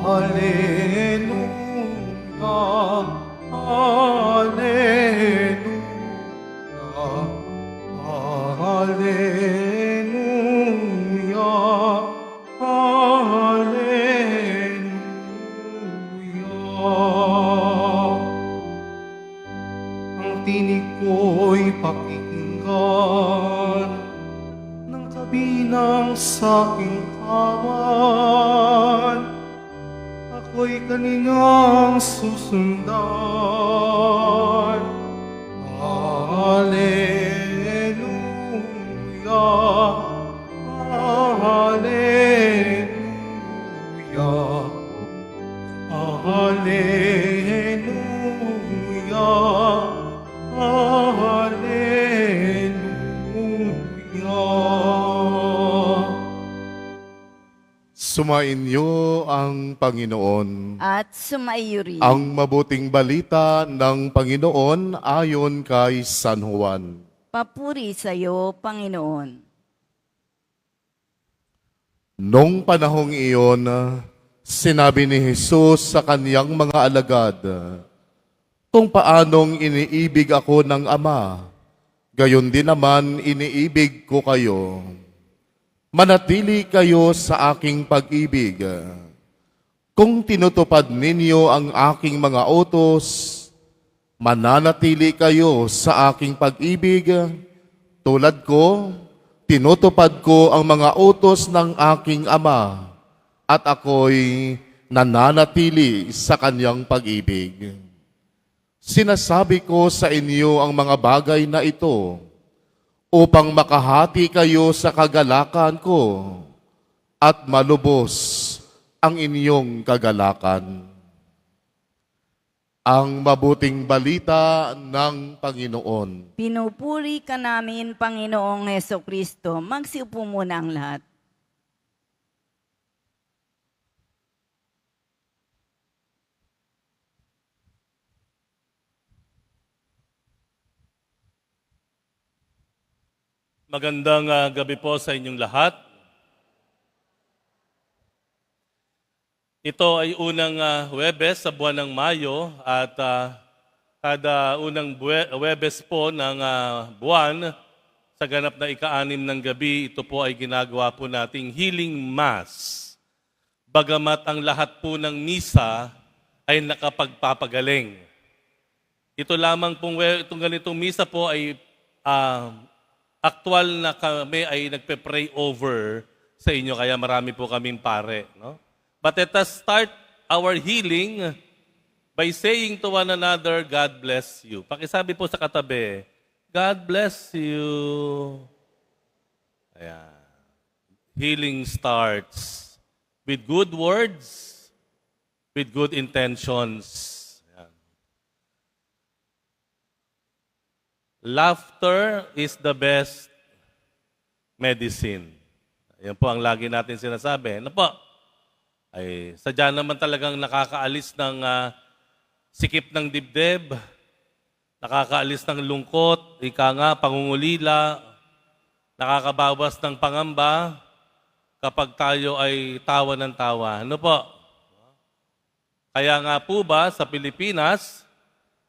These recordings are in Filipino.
Hallelujah, Hallelujah, Hallelujah, Hallelujah. Ang tinig ko'y pakikinggan ng kabinang sa aking kawan. Ako'y kanilang susundan. Hallelujah, Hallelujah, Hallelujah, Hallelujah. Sumainyo ang Panginoon. At sumaiyo rin. Ang mabuting balita ng Panginoon ayon kay San Juan. Papuri sa iyo, Panginoon. Nung panahong iyon, sinabi ni Jesus sa kaniyang mga alagad, kung paanong iniibig ako ng Ama, gayon din naman iniibig ko kayo. Manatili kayo sa aking pag-ibig. Kung tinutupad ninyo ang aking mga utos, mananatili kayo sa aking pag-ibig, tulad ko, tinutupad ko ang mga utos ng aking Ama, at ako'y nananatili sa kanyang pag-ibig. Sinasabi ko sa inyo ang mga bagay na ito, upang makahati kayo sa kagalakan ko at malubos ang inyong kagalakan. Ang mabuting balita ng Panginoon. Pinupuri ka namin, Panginoong Hesukristo. Magsiupo muna ang lahat. Magandang gabi po sa inyong lahat. Ito ay unang Huwebes sa buwan ng Mayo at kada unang Huwebes po ng buwan sa ganap na ika-6 ng gabi, ito po ay ginagawa po nating healing mass. Bagamat ang lahat po ng misa ay nakapagpapagaling. Ito lamang pong itong ganitong misa po ay aktual na kami ay nagpe-pray over sa inyo, kaya marami po kaming pare. No? But let us start our healing by saying to one another, God bless you. Pakisabi po sa katabi, God bless you. Ayan. Healing starts with good words, with good intentions. Laughter is the best medicine. Yan po ang lagi natin sinasabi. Ano po? Ay, sadya naman talagang nakakaalis ng sikip ng dibdib, nakakaalis ng lungkot, ika nga, pangungulila, nakakabawas ng pangamba kapag tayo ay tawa ng tawa. Ano po? Kaya nga po ba sa Pilipinas,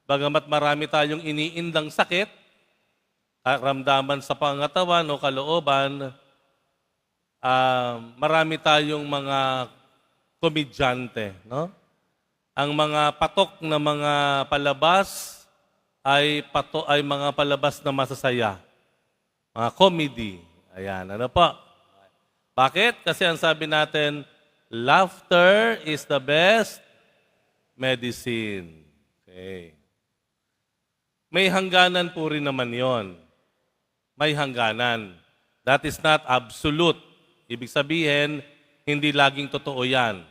bagamat marami tayong iniindang sakit, karamdaman sa pangatawan o kalooban, marami tayong mga komedyante. No? Ang mga patok na mga palabas ay mga palabas na masasaya. Mga comedy. Ayan, ano po? Bakit? Kasi ang sabi natin, laughter is the best medicine. Okay. May hangganan po rin naman yon. May hangganan. That is not absolute. Ibig sabihin, hindi laging totoo yan.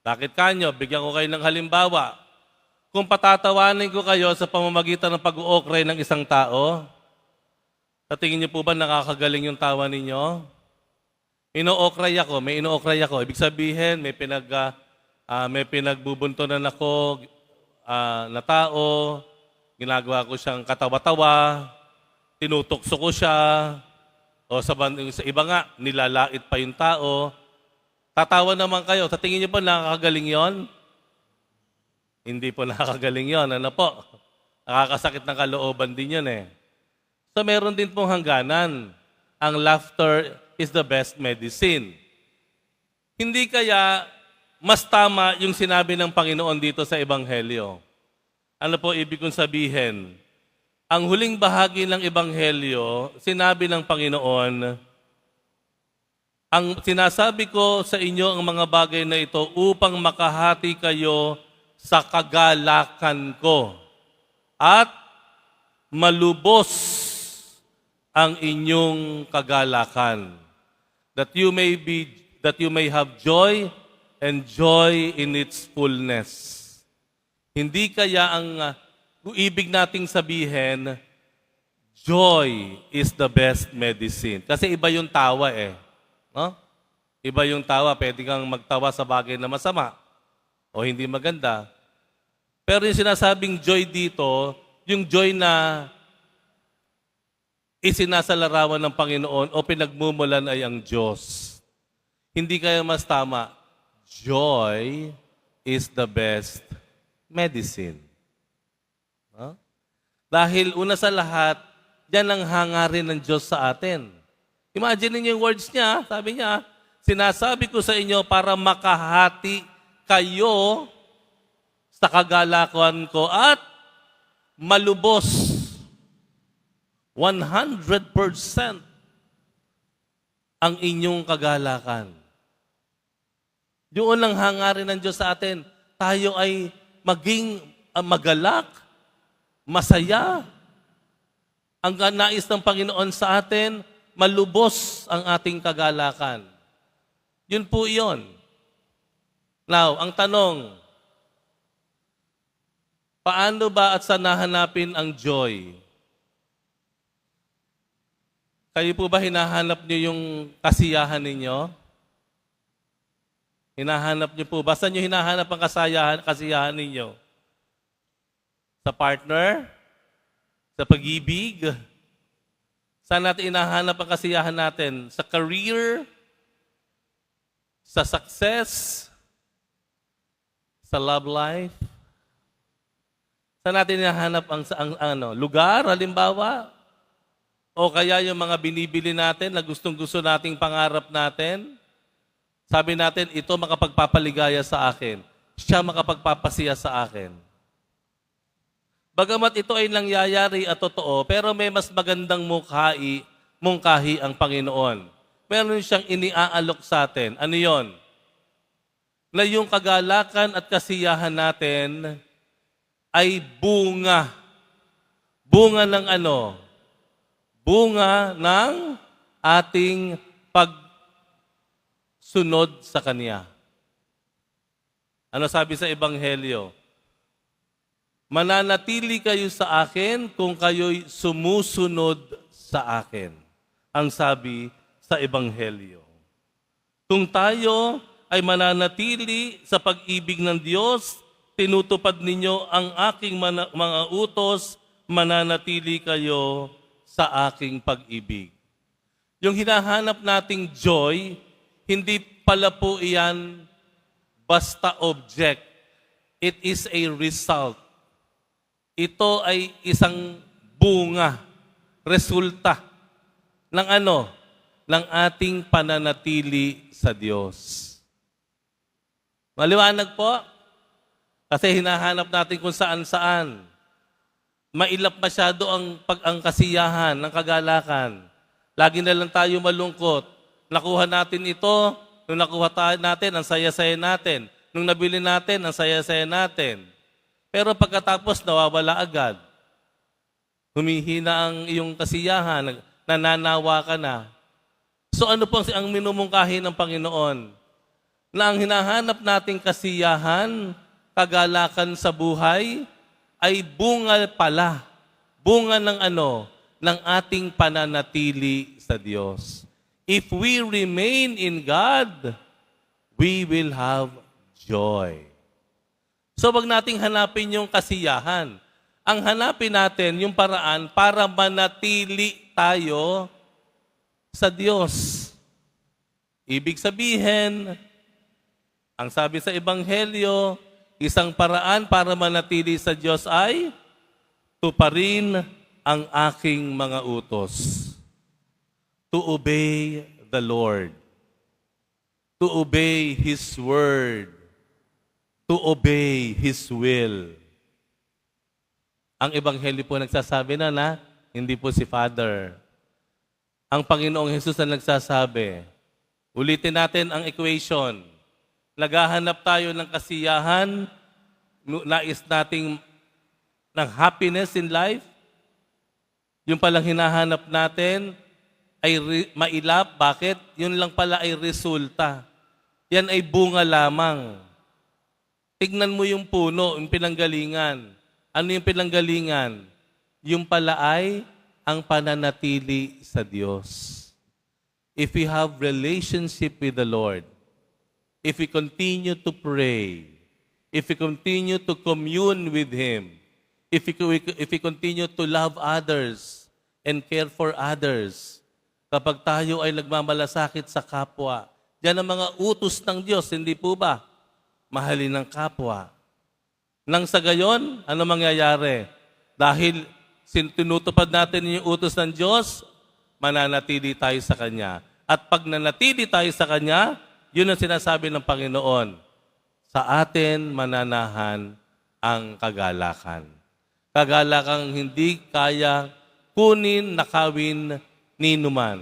Bakit kanyo? Bigyan ko kayo ng halimbawa. Kung patatawanin ko kayo sa pamamagitan ng pag-uokray ng isang tao, sa tingin niyo po ba nakakagaling yung tawa ninyo? Ino-okray ako, may ino-okray ako. Ibig sabihin, may pinagbubuntunan ako na tao, ginagawa ko siyang katawa-tawa, tinutokso ko siya, o sa iba nga, nilalait pa yung tao, Tatawa naman kayo. Sa tingin niyo po nakakagaling yon? Hindi po nakakagaling yon. Ano po? Nakakasakit ng kalooban din yun eh. So meron din pong hangganan. Ang laughter is the best medicine. Hindi kaya mas tama yung sinabi ng Panginoon dito sa Ebanghelyo? Ano po ibig kong sabihin? Ang huling bahagi ng Ebanghelyo, sinabi ng Panginoon, ang sinasabi ko sa inyo ang mga bagay na ito upang makahati kayo sa kagalakan ko at malubos ang inyong kagalakan, that you may have joy and joy in its fullness. Hindi kaya ang ibig nating sabihin, joy is the best medicine. Kasi iba yung tawa eh. No? Iba yung tawa. Pwede kang magtawa sa bagay na masama o hindi maganda. Pero yung sinasabing joy dito, yung joy na isinasalarawan ng Panginoon o pinagmumulan ay ang Diyos. Hindi kaya mas tama, joy is the best medicine. No? Dahil una sa lahat, yan ang hangarin ng Diyos sa atin. Imagine niyo yung words niya, sabi niya, sinasabi ko sa inyo para makahati kayo sa kagalakan ko at malubos 100% ang inyong kagalakan. Yung unang hangarin ng Diyos sa atin, tayo ay maging magalak, masaya. Ang nais ng Panginoon sa atin, malubos ang ating kagalakan. Yun po yun. Now, ang tanong, paano ba at saan nahanapin ang joy? Kayo po ba hinahanap niyo yung kasiyahan ninyo? Hinahanap niyo po ba? Saan niyo hinahanap ang kasiyahan ninyo? Sa partner? Sa pag-ibig? Saan natin hinahanap ang kasiyahan natin? Sa career? Sa success? Sa love life? Saan natin hinahanap ang lugar, halimbawa? O kaya yung mga binibili natin na gustong-gusto nating pangarap natin, sabi natin, ito makapagpapaligaya sa akin. Siya makapagpapasiya sa akin. Bagamat ito ay nangyayari at totoo, pero may mas magandang mungkahi ang Panginoon. Meron siyang iniaalok sa atin. Ano yon? Na yung kagalakan at kasiyahan natin ay bunga. Bunga ng ano? Bunga ng ating pagsunod sa Kanya. Ano sabi sa Ebanghelyo? Mananatili kayo sa akin kung kayo'y sumusunod sa akin. Ang sabi sa Ebanghelyo. Kung tayo ay mananatili sa pag-ibig ng Diyos, tinutupad ninyo ang aking mga utos, mananatili kayo sa aking pag-ibig. Yung hinahanap nating joy, hindi pala po iyan basta object. It is a result. Ito ay isang bunga, resulta ng ano? Ng ating pananatili sa Diyos. Maliwanag po? Kasi hinahanap natin kung saan-saan. Mailap masyado ang kasiyahan, ng kagalakan. Lagi na lang tayo malungkot. Nakuha natin ito, nung nakuha natin, ang saya-saya natin. Nung nabili natin, ang saya-saya natin. Pero pagkatapos, nawawala agad. Humihina ang iyong kasiyahan, nananawa ka na. So ano po ang minumungkahi ng Panginoon? Na ang hinahanap nating kasiyahan, kagalakan sa buhay, ay bunga pala. Bunga ng ano? Ng ating pananatili sa Diyos. If we remain in God, we will have joy. So wag nating hanapin yung kasiyahan. Ang hanapin natin yung paraan para manatili tayo sa Diyos. Ibig sabihin, Ang sabi sa Ebanghelyo, isang paraan para manatili sa Diyos ay tuparin ang aking mga utos. To obey the Lord. To obey His word. To obey His will. Ang Ebanghelyo po nagsasabi na hindi po si Father. Ang Panginoong Jesus na nagsasabi. Ulitin natin ang equation. Naghahanap tayo ng kasiyahan, nais nating ng happiness in life. Yung palang hinahanap natin ay mailap. Bakit? Yun lang pala ay resulta. Yan ay bunga lamang. Tignan mo yung puno, yung pinanggalingan. Ano yung pinanggalingan? Yung pala ay ang pananatili sa Diyos. If we have relationship with the Lord, if we continue to pray, if we continue to commune with Him, if we continue to love others and care for others, kapag tayo ay nagmamalasakit sa kapwa, yan ang mga utos ng Diyos, hindi po ba? Mahalin ang kapwa. Nang sa gayon, ano mangyayari? Dahil tinutupad natin yung utos ng Diyos, mananatili tayo sa Kanya. At pag nanatili tayo sa Kanya, yun ang sinasabi ng Panginoon. Sa atin mananahan ang kagalakan. Kagalakang hindi kaya kunin, nakawin, ninuman.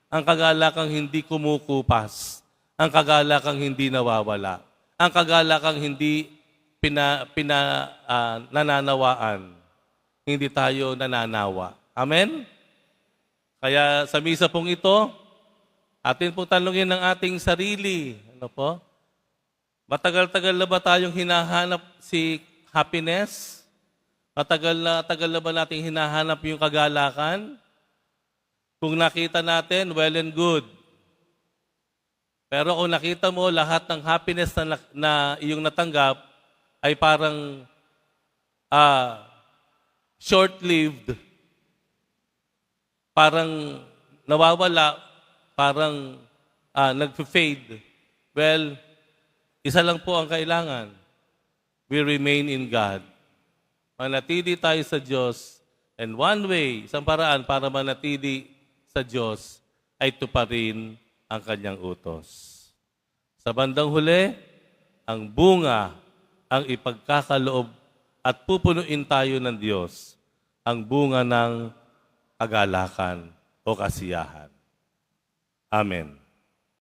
Ang kagalakang hindi kumukupas. Ang kagalakang hindi nawawala. Ang kagalakang hindi nananawaan. Hindi tayo nananawa. Amen? Kaya sa misa pong ito, atin pong tanungin ng ating sarili. Ano po? Matagal-tagal na ba tayong hinahanap si happiness? Matagal na ba nating hinahanap yung kagalakan? Kung nakita natin, well and good. Pero kung nakita mo lahat ng happiness na iyong natanggap ay parang short-lived, parang nawawala, parang nag-fade. Well, isa lang po ang kailangan. We remain in God. Manatili tayo sa Diyos. And one way, isang paraan para manatili sa Diyos ay tuparin ang Kanyang utos. Sa bandang huli, ang bunga ang ipagkakaloob at pupunuin tayo ng Diyos, ang bunga ng kagalakan o kasiyahan. Amen.